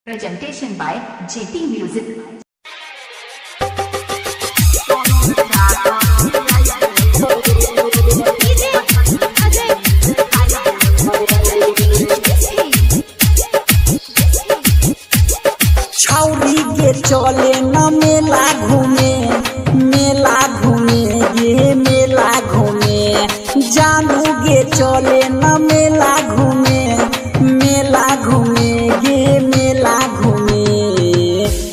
Presentation by JP Music. छौरी के चले न मेला घूमे ये मेला घूमे जानू गे चले न मेला घूमे ये मेला घूमे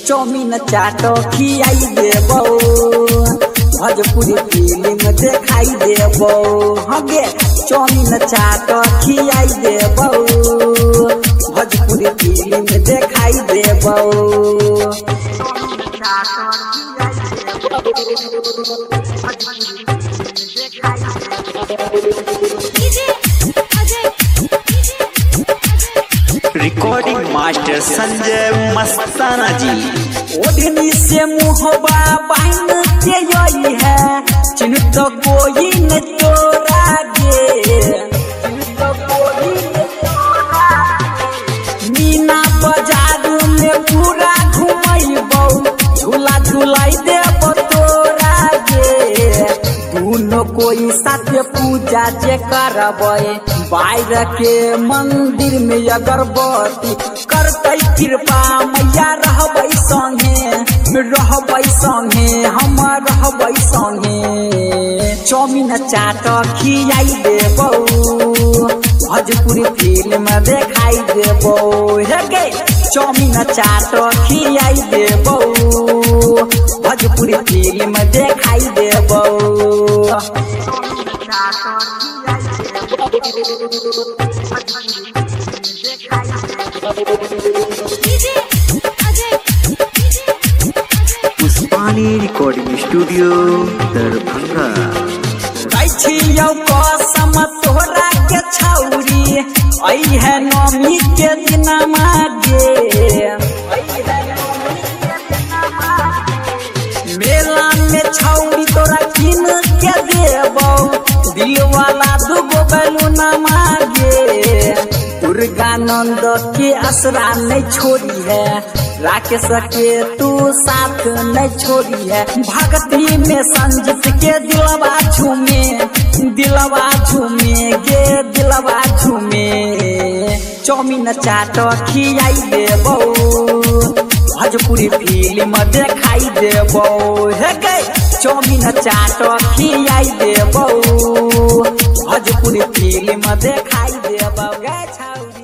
चौमिन चाट खियाई देबो भोजपुरी फिल्म देखाई देबो हगे चौमिन चाट खियाई देबो भोजपुरी फिल्म देखाई देबो रिकॉर्डिंग मास्टर संजय मस्ताना जी। ओढ़नी से मुहबा बाइन के यही है चिन्ह तो कोई न तोरा गे मीना बाजार में पूरा घुमैबो झूला झुलाई देबो तोरा गे दुनो कोई साथ पूजा जे करबै बाहर के मंदिर में अगरबत्ती करतै कृपा मैया रहबै संगे हम रहबै संगे चौमिन चाट खियाई देबो भोजपुरी फिल्म देखाई देबो हे चौमिन चाट खियाई देबो भोजपुरी फिल्म देखाई देबो पुष्पानी रिकॉर्डिंग स्टूडियो दरभंगा। कसम तोरा के छौरी आई है नौमी के दिनमा गे मेला में छौरी तोरा किन के देबो दिल वाला दुगो बैलूनमा गे दुर्गानंद के असरा नहीं छोड़ी है राकेश के तू साथ नहीं छोड़ी है भक्ति में संजीत के दिलवा झूमे चौमिन चाट खियाई देबो भोजपुरी फिल्म देखाई देबो हे चौमिन चाट खियाई देबो भोजपुरी फिल्म देखाई देबो गे छौरी।